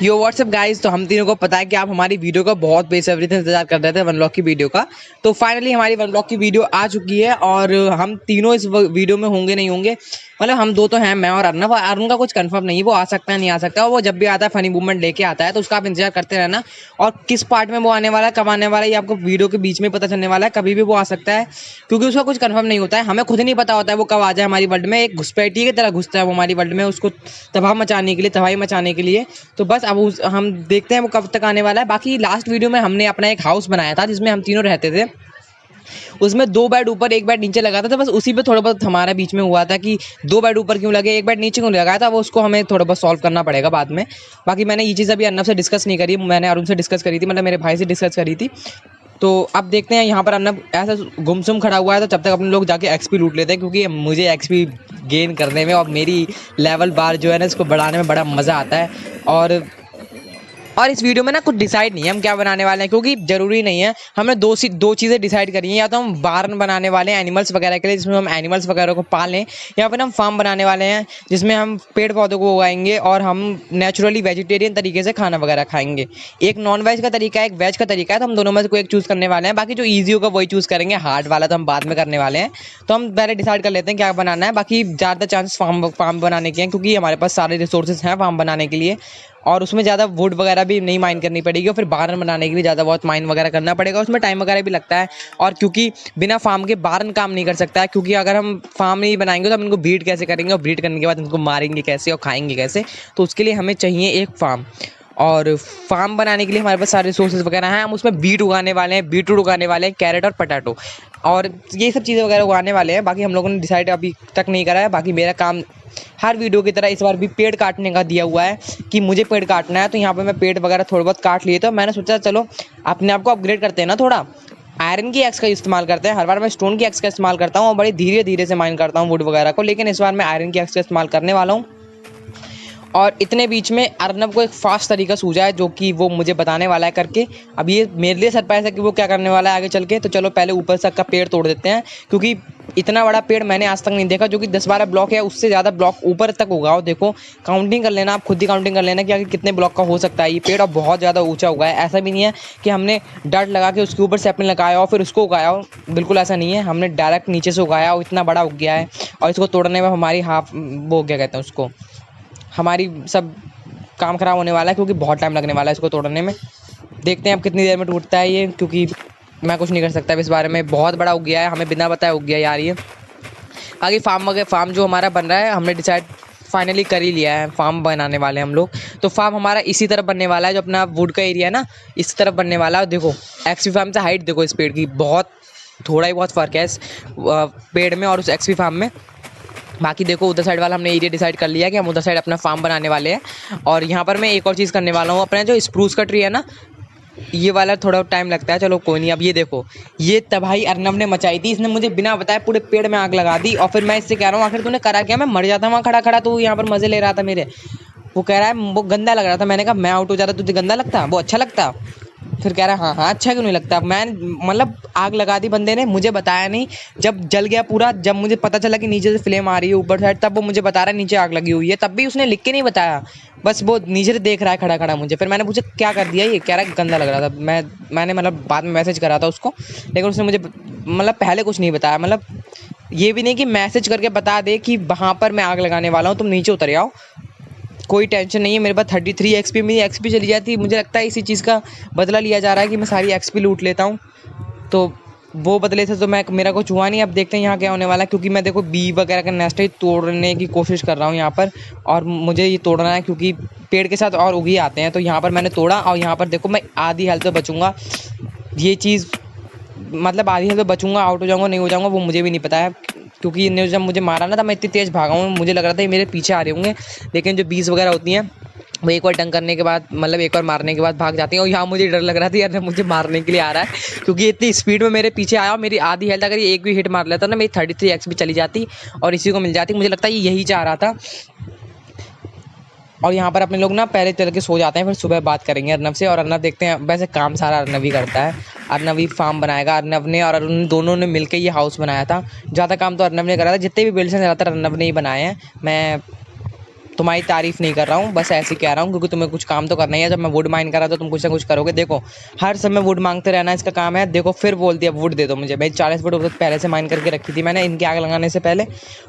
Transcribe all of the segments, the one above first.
यो WhatsApp guys, तो हम तीनों को पता है कि आप हमारी वीडियो का बहुत बेसब्री से इंतजार कर रहे थे वन लॉक की वीडियो का। तो फाइनली हमारी वन लॉक की वीडियो आ चुकी है और हम तीनों इस वीडियो में होंगे नहीं होंगे, मतलब हम दो तो हैं, मैं और अर्नव। अर्नव का कुछ कंफर्म नहीं है, वो आ सकता है नहीं आ सकता है। वो जब भी आता है फनी मूवमेंट लेके आता है, तो उसका आप इंतजार करते रहना। और किस पार्ट में वो आने वाला है, कब आने वाला है, ये आपको वीडियो के बीच में पता चलने वाला है। कभी भी वो आ सकता है क्योंकि उसका कुछ कंफर्म नहीं होता है, हमें खुद नहीं पता होता है वो कब आ जाए हमारी वर्ल्ड में। एक घुसपैठी की तरह घुसता है वो हमारी वर्ल्ड में, उसको तबाही मचाने के लिए। तो बस अब हम देखते हैं वो कब तक आने वाला है। बाकी लास्ट वीडियो में हमने अपना एक हाउस बनाया था जिसमें हम तीनों रहते थे। उसमें 2 बेड ऊपर 1 बेड नीचे लगा था, तो बस उसी पे थोड़ा बहुत हमारा बीच में हुआ था कि 2 बेड ऊपर क्यों लगे, 1 बेड नीचे क्यों लगाया था। वो उसको हमें थोड़ा बहुत सॉल्व करना पड़ेगा बाद में। बाकी मैंने ये चीज़ अभी अर्नव से डिस्कस नहीं करी, मैंने अरुण से डिस्कस करी थी, मतलब मेरे भाई से डिस्कस करी थी। तो अब देखते हैं, यहाँ पर अर्नव ऐसा गुमसुम खड़ा हुआ है, तो जब तक अपने लोग जाके एक्सपी लूट लेते हैं, क्योंकि मुझे एक्सपी गेन करने में और मेरी लेवल बार जो है ना इसको बढ़ाने में बड़ा मज़ा आता है। और इस वीडियो में ना कुछ डिसाइड नहीं है हम क्या बनाने वाले हैं, क्योंकि ज़रूरी नहीं है। हमने दो चीज़ें डिसाइड करी हैं, या तो हम बार्न बनाने वाले हैं एनिमल्स वगैरह के लिए, जिसमें हम एनिमल्स वगैरह को पालें, या फिर हम फार्म बनाने वाले हैं जिसमें हम पेड़ पौधों को उगाएंगे और हम नेचुरली वेजिटेरियन तरीके से खाना वगैरह खाएंगे। एक नॉन वेज का तरीका है, एक वेज का तरीका है, तो हम दोनों में से कोई एक चूज़ करने वाले हैं। बाकी जो ईजी होगा वही चूज़ करेंगे, हार्ड वाला तो हम बाद में करने वाले हैं। तो हम पहले डिसाइड कर लेते हैं क्या बनाना है। बाकी ज़्यादा चांस फार्म बनाने के हैं, क्योंकि हमारे पास सारे रिसोर्सेज हैं फार्म बनाने के लिए, और उसमें ज़्यादा वुड वगैरह भी नहीं माइन करनी पड़ेगी, और फिर बारन बनाने के लिए ज़्यादा बहुत माइन वगैरह करना पड़ेगा, उसमें टाइम वगैरह भी लगता है। और क्योंकि बिना फार्म के बारन काम नहीं कर सकता है, क्योंकि अगर हम फार्म नहीं बनाएंगे तो हम इनको ब्रीड कैसे करेंगे, और ब्रीड करने के बाद इनको मारेंगे कैसे और खाएंगे कैसे। तो उसके लिए हमें चाहिए एक फार्म, और फार्म बनाने के लिए हमारे पास सारे रिसोर्सेज वगैरह हैं। हम उसमें बीट उगाने वाले हैं, बीटरूट उगाने वाले हैं, कैरेट और पटाटो, और ये सब चीज़ें वगैरह उगाने वाले हैं। बाकी हम लोगों ने डिसाइड अभी तक नहीं करा है। बाकी मेरा काम हर वीडियो की तरह इस बार भी पेड़ काटने का दिया हुआ है कि मुझे पेड़ काटना है। तो यहाँ पे मैं पेड़ वगैरह थोड़ा बहुत काट लिए, तो मैंने सोचा चलो अपने आप को अपग्रेड करते हैं ना, थोड़ा आयरन की एक्स का इस्तेमाल करते हैं। हर बार मैं स्टोन की एक्स का इस्तेमाल करता हूँ और बड़ी धीरे धीरे से माइन करता हूँ वुड वगैरह को, लेकिन इस बार मैं आयरन की एक्स का इस्तेमाल करने वाला हूँ। और इतने बीच में अर्नव को एक फास्ट तरीका सूझा है जो कि वो मुझे बताने वाला है करके। अब ये मेरे लिए सरप्राइज है कि वो क्या करने वाला है आगे चल के। तो चलो पहले ऊपर तक का पेड़ तोड़ देते हैं, क्योंकि इतना बड़ा पेड़ मैंने आज तक नहीं देखा, जो कि 10-12 ब्लॉक है, उससे ज़्यादा ब्लॉक ऊपर तक उगाओ। देखो काउंटिंग कर लेना, आप खुद ही काउंटिंग कर लेना कि आगे कितने ब्लॉक का हो सकता है ये पेड़। और बहुत ज़्यादा ऊँचा उगा है, ऐसा भी नहीं है कि हमने डट लगा के उसके ऊपर सैपलिंग लगाया और फिर उसको उगाया हो, बिल्कुल ऐसा नहीं है। हमने डायरेक्ट नीचे से उगाया और इतना बड़ा उग गया है। और इसको तोड़ने में हमारी वो क्या कहते हैं उसको, हमारी सब काम खराब होने वाला है, क्योंकि बहुत टाइम लगने वाला है इसको तोड़ने में। देखते हैं अब कितनी देर में टूटता है ये, क्योंकि मैं कुछ नहीं कर सकता इस बारे में। बहुत बड़ा उग गया है, हमें बिना बताए उग गया यार ये। आगे फार्म जो हमारा बन रहा है, हमने डिसाइड फाइनली कर ही लिया है, फार्म बनाने वाले हैं हम लोग। तो फार्म हमारा इसी तरफ बनने वाला है, जो अपना वुड का एरिया है ना, इस तरफ बनने वाला है। देखो एक्सपी फार्म से हाइट देखो इस पेड़ की, बहुत थोड़ा ही बहुत फ़र्क है इस पेड़ में और उस एक्सपी फार्म में। बाकी देखो उधर साइड वाला हमने एरिया डिसाइड कर लिया कि हम उधर साइड अपना फार्म बनाने वाले हैं। और यहाँ पर मैं एक और चीज़ करने वाला हूँ, अपना जो स्प्रूस का ट्री है ना, ये वाला थोड़ा टाइम लगता है, चलो कोई नहीं। अब ये देखो, ये तबाही अर्नव ने मचाई थी, इसने मुझे बिना बताए पूरे पेड़ में आग लगा दी। और फिर मैं इससे कह रहा हूँ आखिर तूने करा क्या, मैं मर जाता वहाँ खड़ा खड़ा, तो यहाँ पर मज़े ले रहा था मेरे। वो कह रहा है वो गंदा लग रहा था, मैंने कहा मैं आउट हो जाता तुझे गंदा लगता, वो अच्छा लगता। फिर कह रहा है हाँ हाँ अच्छा क्यों नहीं लगता। मैं मतलब आग लगा दी बंदे ने, मुझे बताया नहीं। जब जल गया पूरा, जब मुझे पता चला कि नीचे से फ्लेम आ रही है ऊपर साइड, तब वो मुझे बता रहा है नीचे आग लगी हुई है। तब भी उसने लिख के नहीं बताया, बस वो नीचे से देख रहा है खड़ा खड़ा मुझे। फिर मैंने पूछा क्या कर दिया, ये कह रहा है गंदा लग रहा था। मैंने मतलब बाद में मैसेज करा था उसको, लेकिन उसने मुझे मतलब पहले कुछ नहीं बताया। मतलब ये भी नहीं कि मैसेज करके बता दे कि वहाँ पर मैं आग लगाने वाला हूँ, तुम नीचे उतर आओ, कोई टेंशन नहीं है। मेरे पास 33 एक्सपी, मेरी एक्सपी चली जाती। मुझे लगता है इसी चीज़ का बदला लिया जा रहा है कि मैं सारी एक्सपी लूट लेता हूँ, तो वो बदले से तो मेरा कुछ हुआ नहीं। अब देखते हैं यहाँ क्या होने वाला है, क्योंकि मैं देखो बी वगैरह का नेस्ट ही तोड़ने की कोशिश कर रहा हूँ यहाँ पर। और मुझे ये तोड़ना है क्योंकि पेड़ के साथ और उगी आते हैं। तो यहाँ पर मैंने तोड़ा, और यहाँ पर देखो मैं आधी हेल्थ पे बचूँगा। ये चीज़ मतलब आधी हेल्थ पे बचूँगा, आउट हो जाऊँगा नहीं हो जाऊँगा वो मुझे भी नहीं पता है, क्योंकि इन्होंने जब मुझे मारा ना तब मैं इतनी तेज़ भागा हूँ, मुझे लग रहा था ये मेरे पीछे आ रहे होंगे। लेकिन जो बीज वगैरह होती हैं वो एक बार डंक करने के बाद, मतलब एक बार मारने के बाद भाग जाती हैं। और यहाँ मुझे डर लग रहा था यार मुझे मारने के लिए आ रहा है, क्योंकि इतनी स्पीड में मेरे पीछे आया। मेरी आधी हेल्थ अगर ये एक भी हिट मार लेता ना, मेरी 33 एक्सपी चली जाती और इसी को मिल जाती। मुझे लगता है ये यही चाह रहा था। और यहाँ पर अपने लोग ना पहले चल के सो जाते हैं, फिर सुबह बात करेंगे अर्नव से। और अर्नव देखते हैं, वैसे काम सारा अर्नव ही करता है, अर्नव ही फार्म बनाएगा। अर्नव ने और अरुण दोनों ने मिलकर ये हाउस बनाया था। ज़्यादा काम तो अर्नव ने करा था, जितने भी बिल्ड्स हैं ज़्यादातर अर्नव ने ही बनाए हैं। मैं तुम्हारी तारीफ नहीं कर रहा हूँ, बस ऐसे ही कह रहा हूँ क्योंकि तुम्हें कुछ काम तो करना ही है। जब मैं वुड माइन कर रहा था तो तुम कुछ ना कुछ करोगे। देखो हर समय वुड मांगते रहना इसका काम है। देखो फिर बोल दिया वुड दे दो मुझे। भाई 40 वुड पहले से माइन करके रखी थी मैंने इनकी आग लगाने से पहले,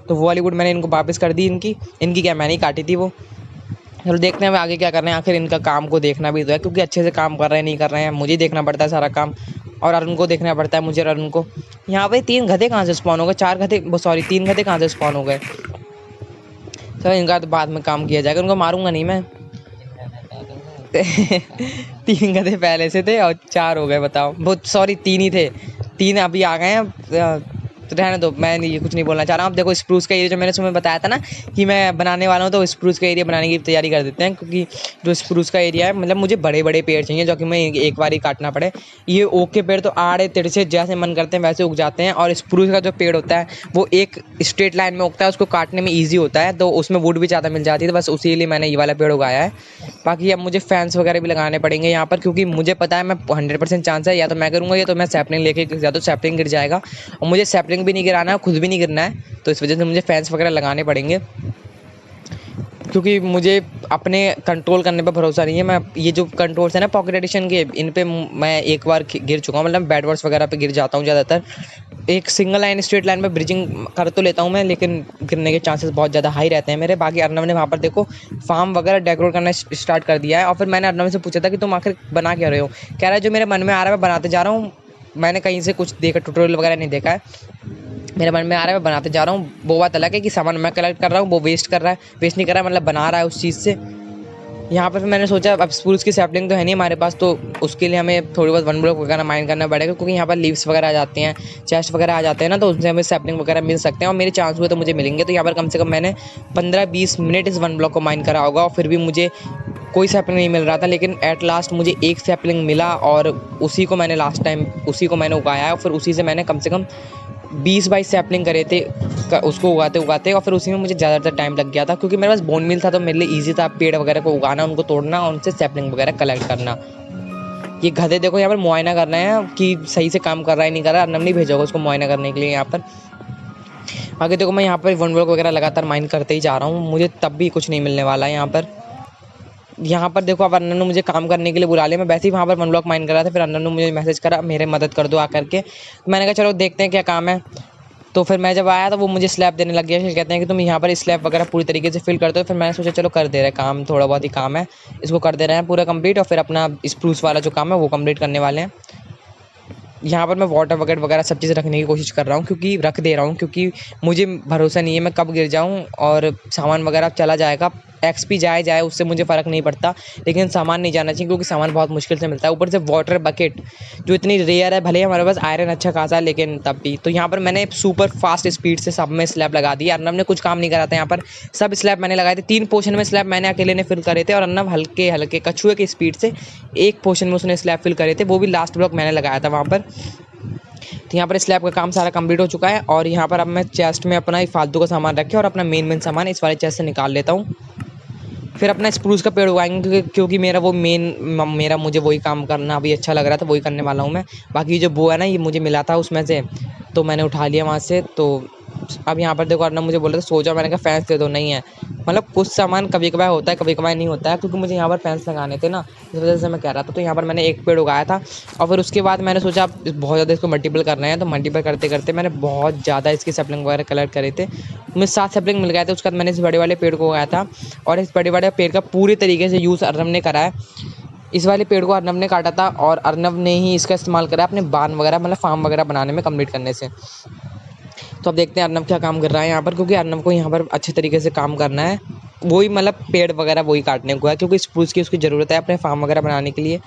तो वो वाली वुड मैंने इनको वापस कर दी। इनकी क्या मैंने ही काटी थी वो। चलो देखते हैं अब आगे क्या कर रहे हैं। आखिर इनका काम को देखना भी तो है, क्योंकि अच्छे से काम कर रहे हैं नहीं कर रहे हैं मुझे देखना पड़ता है सारा काम, और अरुण को देखना पड़ता है मुझे और अरुण को। यहाँ पे 3 गधे कहाँ से स्पॉन हो गए, 4 गधे, सॉरी 3 गधे कहाँ से स्पॉन हो गए। चलो इनका तो बाद में काम किया जाएगा, उनको मारूंगा नहीं मैं। 3 गधे पहले से थे और 4 हो गए, बताओ। बहुत सॉरी 3 ही थे, 3 अभी आ गए हैं। तो रहने दो, मैं ये कुछ नहीं बोलना चाह रहा हूँ। अब देखो स्प्रूस का एरिया जो मैंने तुम्हें बताया था ना कि मैं बनाने वाला हूँ, तो स्प्रूस का एरिया बनाने की तैयारी कर देते हैं, क्योंकि जो स्प्रूस का एरिया है मतलब मुझे बड़े बड़े पेड़ चाहिए जो कि मैं एक बार ही काटना पड़े। ये ओक के पेड़ तो आड़े तिरछे जैसे मन करते हैं वैसे उग जाते हैं, और स्प्रूस का जो पेड़ होता है वो एक स्ट्रेट लाइन में उगता है, उसको काटने में ईजी होता है, तो उसमें वुड भी ज़्यादा मिल जाती है। तो बस उसी लिए मैंने ये वाला पेड़ उगाया है। बाकी अब मुझे फैंस वगैरह भी लगाने पड़ेंगे यहाँ पर, क्योंकि मुझे पता है मैं 100% चांस है या तो मैं करूँगा या तो मैं सैपलिंग लेके, या तो सैपलिंग गिर जाएगा, और मुझे सैपलिंग भी नहीं गिराना है, खुद भी नहीं गिरना है, तो इस वजह से मुझे फैंस वगैरह लगाने पड़ेंगे, क्योंकि मुझे अपने कंट्रोल करने पर भरोसा नहीं है। मैं ये जो कंट्रोल्स है ना पॉकेट एडिशन के, इन पे मैं एक बार गिर चुका हूँ, मतलब बैड वर्ड्स वगैरह पे गिर जाता हूँ ज़्यादातर। एक सिंगल लाइन स्ट्रेट लाइन में ब्रिजिंग कर तो लेता हूँ मैं, लेकिन गिरने के चांसेस बहुत ज़्यादा हाई रहते हैं मेरे। बाकी अर्नव ने वहाँ पर देखो फार्म वगैरह डेकोरेट करना स्टार्ट कर दिया है, और फिर मैंने अर्नव से पूछा था कि तुम आखिर बना क्या रहे हो। कह रहा है जो मेरे मन में आ रहा है मैं बनाते जा रहा हूँ, मैंने कहीं से कुछ देखा ट्यूटोरियल वगैरह नहीं देखा है, मेरे मन में आ रहा है मैं बनाते जा रहा हूँ। वो बात अलग है कि सामान मैं कलेक्ट कर रहा हूँ, वो वेस्ट कर रहा है, वेस्ट नहीं कर रहा है, मतलब बना रहा है उस चीज़ से। यहाँ पर फिर मैंने सोचा अब स्प्रूस की सैपलिंग तो है नहीं हमारे पास, तो उसके लिए हमें थोड़ी बहुत वन ब्लॉक वगैरह माइन करना पड़ेगा, क्योंकि यहाँ पर लीव्स वगैरह आ जाते हैं, चेस्ट वगैरह आ जाते हैं ना, तो उससे हमें सैपलिंग वगैरह मिल सकते हैं, और मेरे चांस हुए तो मुझे मिलेंगे। तो यहाँ पर कम से कम मैंने 15-20 मिनट इस वन ब्लॉक को माइन करा होगा, और फिर भी मुझे कोई सैपलिंग नहीं मिल रहा था। लेकिन एट लास्ट मुझे एक सैपलिंग मिला, और उसी को मैंने लास्ट टाइम उसी को मैंने उगाया है, और फिर उसी से मैंने कम से कम 20-22 सैपलिंग करे थे उसको उगाते, और फिर उसी में मुझे ज़्यादातर टाइम लग गया था, क्योंकि मेरे पास बोन मिल था, तो मेरे लिए ईजी था पेड़ वगैरह को उगाना, उनको तोड़ना और उनसे सैपलिंग वगैरह कलेक्ट करना। ये गधे देखो यहाँ पर मुआयना कर रहे हैं कि सही से काम कर रहा है नहीं कर रहा है। अर्नव नहीं भेजा होगा उसको मुआयना करने के लिए यहाँ पर। आगे देखो मैं यहाँ पर वन ब्लॉक वगैरह लगातार माइन करते ही जा रहा हूँ, मुझे तब भी कुछ नहीं मिलने वाला है यहाँ पर देखो अब अर्नव ने मुझे काम करने के लिए बुला लिया। मैं वैसे ही वहाँ पर वन ब्लॉक माइन कर रहा था, फिर अर्नव ने मुझे मैसेज करा मेरे मदद कर दो आकर के। मैंने कहा चलो देखते हैं क्या काम है। तो फिर मैं जब आया तो वो मुझे स्लैब देने लग गया, फिर कहते हैं कि तुम यहाँ पर स्लैब वगैरह पूरी तरीके से फिल कर दो। फिर मैंने सोचा चलो कर दे रहे काम, थोड़ा बहुत ही काम है, इसको कर दे रहे हैं पूरा कंप्लीट, और फिर अपना स्प्रूस वाला जो काम है वो कंप्लीट करने वाले हैं। यहाँ पर मैं वाटर बकेट वगैरह सब चीज़ रखने की कोशिश कर रहा हूँ, क्योंकि रख दे रहा हूँ, क्योंकि मुझे भरोसा नहीं है मैं कब गिर जाऊँ और सामान वगैरह चला जाएगा। एक्सपी जाए उससे मुझे फ़र्क नहीं पड़ता, लेकिन सामान नहीं जाना चाहिए, क्योंकि सामान बहुत मुश्किल से मिलता है। ऊपर से वाटर बकेट जो इतनी रेयर है, भले ही हमारे पास आयरन अच्छा खासा है, लेकिन तब भी। तो यहाँ पर मैंने सुपर फास्ट स्पीड से सब में स्लैब लगा दिया। अर्नव ने कुछ काम नहीं करा था, यहाँ पर सब स्लैब मैंने लगाए थे। 3 पोर्शन में स्लैब मैंने अकेले ने फिल करे थे, और अर्नव हल्के हल्के कछुए की स्पीड से 1 पोर्शन में उसने स्लैब फिल करे थे, वो भी लास्ट ब्लॉक मैंने लगाया था वहाँ पर। तो यहाँ पर स्लैब का काम सारा कंप्लीट हो चुका है, और यहाँ पर अब मैं चेस्ट में अपना फालतू का सामान रखे और अपना मेन सामान इस वाले चेस्ट से निकाल लेता हूँ। फिर अपना स्प्रूस का पेड़ उगाएंगे, क्योंकि मेरा वो मेरा मुझे वही काम करना अभी अच्छा लग रहा था, वही करने वाला हूँ मैं। बाकी जो वो है ना ये मुझे मिला था उसमें से, तो मैंने उठा लिया वहाँ से। तो अब यहाँ पर देखो अर्नव मुझे बोल रहा था सो जाओ, मैंने कहा फैंस दे दो। नहीं है, मतलब कुछ सामान कभी कभार होता है कभी कभार नहीं होता है, क्योंकि मुझे यहाँ पर फैंस लगाने थे ना, इस वजह से मैं कह रहा था। तो यहाँ पर मैंने एक पेड़ उगाया था, और फिर उसके बाद मैंने सोचा बहुत ज़्यादा इसको मल्टीपल करना है, तो मल्टीपल करते करते मैंने बहुत ज़्यादा इसकी सैपलिंग वगैरह कलेक्ट करे थे। मुझे 7 सैपलिंग मिल गए थे। उसके बाद मैंने इस बड़े वाले पेड़ को उगाया था, और इस बड़े वाले पेड़ का पूरी तरीके से यूज़ अर्नव ने करा है। इस वाले पेड़ को अर्नव ने काटा था, और अर्नव ने ही इसका इस्तेमाल करा अपने बान वगैरह मतलब फार्म वगैरह बनाने में कंप्लीट करने से। तो अब देखते हैं अर्नव क्या काम कर रहा है यहाँ पर, क्योंकि अर्नव को यहाँ पर अच्छे तरीके से काम करना है। वही मतलब पेड़ वगैरह वही काटने को है, क्योंकि स्प्रूस की उसकी ज़रूरत है अपने फार्म वगैरह बनाने के लिए।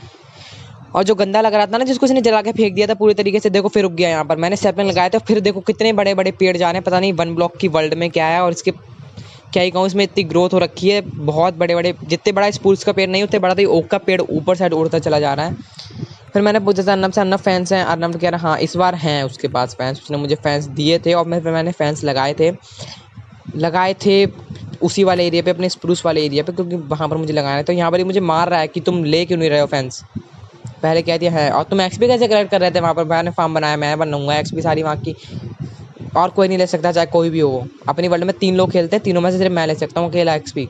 और जो गंदा लग रहा था ना जिसको उसने जला के फेंक दिया था पूरी तरीके से, देखो फिर रुक गया। यहाँ पर मैंने सैपलिंग लगाए थे, फिर देखो कितने बड़े बड़े पेड़ जा रहे हैं, पता नहीं वन ब्लॉक की वर्ल्ड में क्या है, और इसके क्या ही कहूँ, इसमें इतनी ग्रोथ हो रखी है। बहुत बड़े बड़े, जितने बड़ा स्प्रूस का पेड़ नहीं उतने बड़ा, तो ओक का पेड़ ऊपर साइड उड़ता चला जा रहा है। फिर मैंने पूछा था अर्नव से, अर्नव फैंस हैं? अर्नव कह रहा हाँ इस बार हैं उसके पास फैंस, उसने मुझे फैंस दिए थे, और फिर मैंने फैंस लगाए थे उसी वाले एरिया पे, अपने स्प्रूस वाले एरिया पे, क्योंकि वहाँ पर मुझे लगाना है। तो यहाँ पर ही मुझे मार रहा है कि तुम ले क्यों नहीं रहे हो फैंस, पहले कह दिया है। और तुम एक्सपी कैसे कलेक्ट कर रहे थे वहाँ पर? मैंने फार्म बनाया, मैं बनाऊंगा एक्सपी सारी वहाँ की, और कोई नहीं ले सकता, चाहे कोई भी हो। अपनी वर्ल्ड में 3 लोग खेलते हैं, तीनों में से सिर्फ मैं ले सकता हूँ अकेला एक्सपी।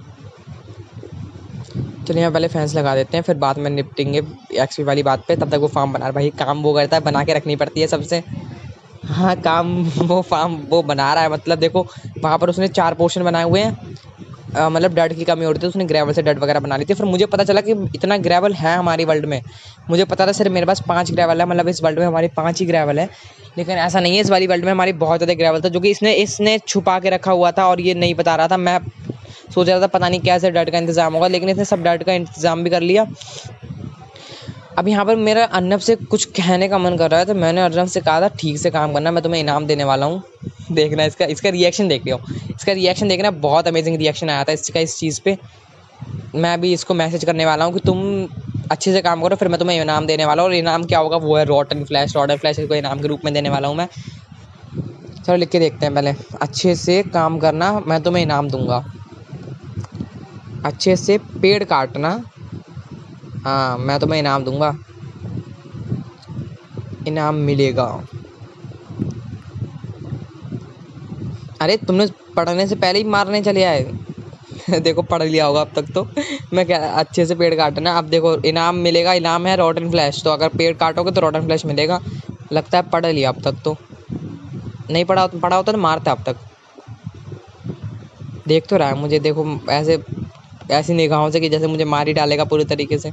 चलिए यहाँ पहले फैंस लगा देते हैं, फिर बाद में निपटेंगे एक्सपी वाली बात पे। तब तक वो फार्म बना, भाई काम वो करता है, बना के रखनी पड़ती है सबसे। हाँ काम वो फार्म वो बना रहा है, मतलब देखो वहाँ पर उसने 4 पोर्शन बनाए हुए हैं। मतलब डर्ट की कमी हो रही थी, उसने ग्रेवल से डर्ट वगैरह बना ली थी। फिर मुझे पता चला कि इतना ग्रेवल है हमारी वर्ल्ड में। मुझे पता था सिर्फ मेरे पास 5 ग्रेवल है, मतलब इस वर्ल्ड में हमारी 5 ही ग्रेवल है। लेकिन ऐसा नहीं है, इस वाली वर्ल्ड में हमारी बहुत ज़्यादा ग्रेवल था, जो कि इसने छुपा के रखा हुआ था और ये नहीं बता रहा था। मैं सोच रहा था पता नहीं कैसे डर्ट का इंतज़ाम होगा, लेकिन इसने सब डर्ट का इंतज़ाम भी कर लिया। अब यहाँ पर मेरा अर्नब से कुछ कहने का मन कर रहा है, तो मैंने अर्नब से कहा था ठीक से काम करना, मैं तुम्हें इनाम देने वाला हूँ। देखना इसका रिएक्शन देख लियो, इसका रिएक्शन देखना, बहुत अमेजिंग रिएक्शन आया था इसका इस चीज़ पे। मैं अभी इसको मैसेज करने वाला हूँ कि तुम अच्छे से काम करो, फिर मैं तुम्हें इनाम देने वाला हूँ। और इनाम क्या होगा वो है रॉटन फ्लैश को इनाम के रूप में देने वाला हूँ मैं। चलो लिख के देखते हैं पहले। अच्छे से काम करना, मैं तुम्हें इनाम दूंगा। अच्छे से पेड़ काटना, हाँ मैं तुम्हें इनाम दूंगा, इनाम मिलेगा। अरे तुमने पढ़ने से पहले ही मारने चले आए। देखो पढ़ लिया होगा अब तक तो। मैं क्या, अच्छे से पेड़ काटना। अब देखो इनाम मिलेगा, इनाम है रॉटन फ्लैश, तो अगर पेड़ काटोगे तो रॉटन फ्लैश मिलेगा। लगता है पढ़ लिया अब तक तो। नहीं पढ़ा होता तो मारता अब तक। देख तो रहा है मुझे, देखो ऐसे ऐसी निगाहों से कि जैसे मुझे मार ही डालेगा पूरी तरीके से।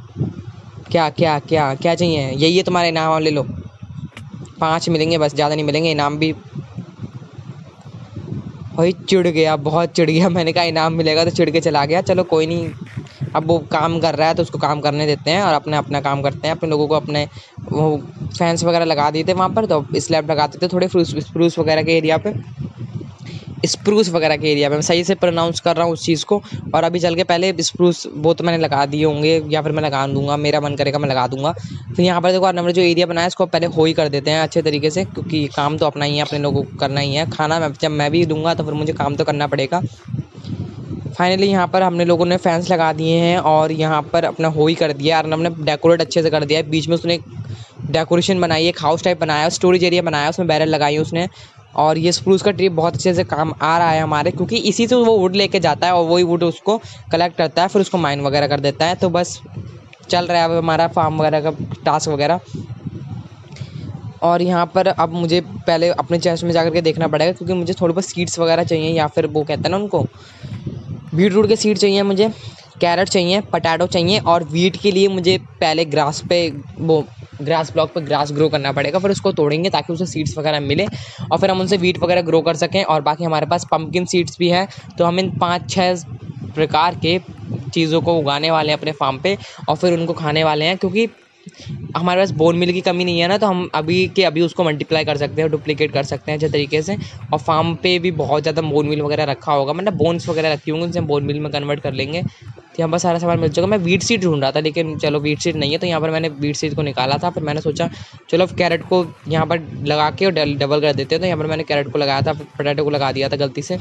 क्या क्या क्या क्या चाहिए? यही है तुम्हारा इनाम, ले लो। 5 मिलेंगे बस, ज़्यादा नहीं मिलेंगे। इनाम भी भाई चिढ़ गया, बहुत चिढ़ गया। मैंने कहा इनाम मिलेगा तो चिढ़ के चला गया। चलो कोई नहीं, अब वो काम कर रहा है तो उसको काम करने देते हैं और अपना काम करते हैं। अपने लोगों को अपने वो फैंस वगैरह लगा दिए थे वहाँ पर, तो स्लैब लगाते थे थोड़े स्प्रूस वगैरह के एरिया पे। स्प्रूस वगैरह के एरिया पे मैं सही से प्रोनाउंस कर रहा हूँ उस चीज़ को। और अभी चल के पहले स्प्रूस वो तो मैंने लगा दिए होंगे, या फिर मैं लगा दूंगा, मेरा मन करेगा मैं लगा दूंगा। फिर यहाँ पर देखो हमने जो एरिया बनाया है इसको पहले हो ही कर देते हैं अच्छे तरीके से, क्योंकि काम तो अपना ही है, अपने लोगों को करना ही है। खाना जब मैं भी दूंगा तो फिर मुझे काम तो करना पड़ेगा। फाइनली यहाँ पर हमने लोगों ने फैंस लगा दिए हैं और यहाँ पर अपना हो ही कर दिया। अर्नब ने डेकोरेट अच्छे से कर दिया है, बीच में उसने डेकोरेशन बनाई है, एक हाउस टाइप बनाया, स्टोरेज एरिया बनाया, उसमें बैरल लगाई उसने। और ये स्प्रूस का ट्री बहुत अच्छे से काम आ रहा है हमारे, क्योंकि इसी से वो वुड लेके जाता है और वही वुड उसको कलेक्ट करता है, फिर उसको माइन वगैरह कर देता है। तो बस चल रहा है अब हमारा फार्म वगैरह का टास्क वगैरह। और यहाँ पर अब मुझे पहले अपने चेस्ट में जाकर के देखना पड़ेगा, क्योंकि मुझे थोड़ी बहुत सीड्स वगैरह चाहिए, या फिर वो कहते हैं ना उनको, बीटरूट के सीड चाहिए मुझे, कैरेट चाहिए, पटाटो चाहिए। और वीट के लिए मुझे पहले ग्रास पे वो ग्रास ब्लॉक पे ग्रास ग्रो करना पड़ेगा, फिर उसको तोड़ेंगे ताकि उसे सीड्स वगैरह मिले और फिर हम उनसे वीट वगैरह ग्रो कर सकें। और बाकी हमारे पास पम्पकिन सीड्स भी हैं, तो हम इन 5-6 प्रकार के चीज़ों को उगाने वाले हैं अपने फार्म पे और फिर उनको खाने वाले हैं। क्योंकि हमारे पास बोन मिल की कमी नहीं है ना, तो हम अभी के अभी उसको मल्टीप्लाई कर सकते हैं, डुप्लीकेट कर सकते हैं अच्छे तरीके से। और फार्म पे भी बहुत ज़्यादा बोन मिल वगैरह रखा होगा, मतलब बोन्स वगैरह रखी होंगी, उनसे हम बोन मिल में कन्वर्ट कर लेंगे। तो यहाँ पर सारा सामान मिल चुका। मैं वीट सीड ढूंढ रहा था, लेकिन चलो वीट सीड नहीं है, तो यहाँ पर मैंने वीट सीड को निकाला था। फिर मैंने सोचा चलो कैरेट को यहाँ पर लगा के और डबल कर देते हैं, तो यहाँ पर मैंने कैरेट को लगाया था, पोटैटो को लगा दिया था गलती से।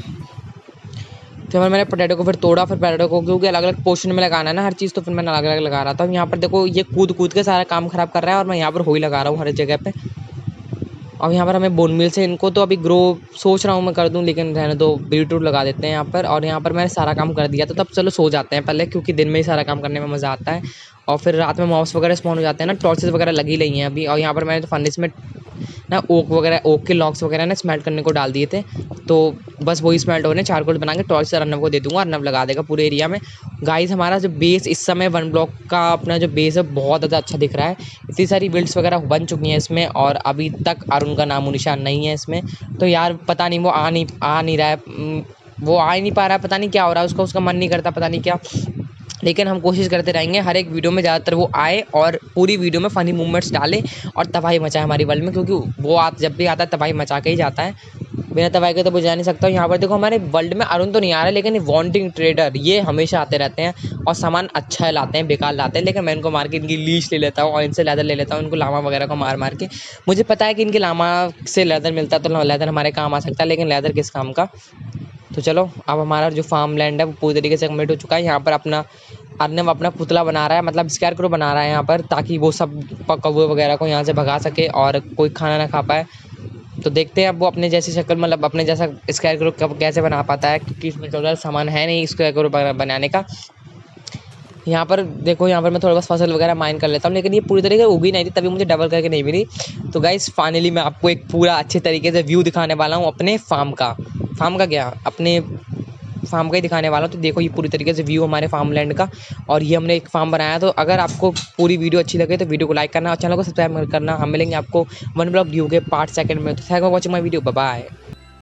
तो मैंने पोटैटो को फिर तोड़ा, फिर पोटैटो को, क्योंकि अलग अलग पोर्शन में लगाना है ना हर चीज़, तो फिर मैंने अलग अलग लगा रहा था। यहाँ पर देखो ये कूद के सारा काम ख़राब कर रहा है और मैं यहाँ पर हो ही लगा रहा हूँ हर जगह पे। और यहाँ पर हमें बोन मिल से इनको तो अभी ग्रो सोच रहा हूँ मैं कर दूँ, लेकिन रहने दो, बीटरूट लगा देते हैं यहाँ पर। और यहाँ पर मैंने सारा काम कर दिया, तो तब चलो सो जाते हैं पहले, क्योंकि दिन में ही सारा काम करने में मज़ा आता है। और फिर रात में मॉब्स वगैरह स्पॉन हो जाते हैं ना, टॉर्चेस वगैरह लगी नहीं हैं अभी। और यहाँ पर मैंने तो फर्नेस में ना ओक के लॉक्स वगैरह ना स्मेल्ट करने को डाल दिए थे, तो बस वही स्मेल्ट हो रहे हैं। चारकोल बना के टॉर्च से अर्नब को दे दूँगा, अर्नब लगा देगा पूरे एरिया में। गाइस हमारा जो बेस इस समय 1 ब्लॉक का अपना जो बेस है बहुत ज़्यादा अच्छा दिख रहा है। इतनी सारी बिल्ड्स वगैरह बन चुकी हैं इसमें और अभी तक अरुण का नामो निशान नहीं है इसमें। तो यार पता नहीं वो आ नहीं रहा है, वो आ ही नहीं पा रहा है, पता नहीं क्या हो रहा है उसका मन नहीं करता, पता नहीं क्या। लेकिन हम कोशिश करते रहेंगे हर एक वीडियो में ज़्यादातर वो आए और पूरी वीडियो में फ़नी मूवमेंट्स डाले और तबाही मचाए हमारी वर्ल्ड में, क्योंकि वो जब भी आता है तबाही मचा के ही जाता है, बिना तबाही के तो वो जा नहीं सकता। यहाँ पर देखो हमारे वर्ल्ड में अरुण तो नहीं आ रहा है, लेकिन वांटिंग ट्रेडर ये हमेशा आते रहते हैं और सामान अच्छा लाते हैं, बेकार लाते हैं। लेकिन मैं इनको मार के इनकी लीच ले लेता हूँ और इनसे लेदर ले लेता हूँ, इनको लामा वगैरह को मार के। मुझे पता है कि इनके लामा से लेदर मिलता है, तो लेदर हमारे काम आ सकता है, लेकिन लेदर किस काम का। तो चलो अब हमारा जो फार्म लैंड है वो पूरी तरीके से कम्प्लीट हो चुका है। यहाँ पर अपना अर्नब अपना पुतला बना रहा है, मतलब स्कैरक्रो बना रहा है यहाँ पर, ताकि वो सब कौवे वगैरह को यहाँ से भगा सके और कोई खाना ना खा पाए। तो देखते हैं अब वो अपने जैसी शक्ल, मतलब अपने जैसा स्कैरक्रो कैसे बना पाता है, क्योंकि इसमें ज़्यादा सामान है नहीं स्कैरक्रो बनाने का। यहाँ पर देखो, यहाँ पर मैं थोड़ा बस फसल वगैरह माइन कर लेता हूँ, लेकिन ये पूरी तरीके से उगी नहीं थी, तभी मुझे डबल करके नहीं मिली। तो गाइस फाइनली मैं आपको एक पूरा अच्छे तरीके से व्यू दिखाने वाला हूँ अपने फार्म का क्या, अपने फार्म का ही दिखाने वाला हूँ। तो देखो ये पूरी तरीके से व्यू हमारे फार्म लैंड का, और ये हमने एक फार्म बनाया। तो अगर आपको पूरी वीडियो अच्छी लगे तो वीडियो को लाइक करना और चैनल को सब्सक्राइब करना। हम मिलेंगे आपको वन ब्लॉक ड्यू के पार्ट सेकंड में। तो thank you for watching my video, bye bye.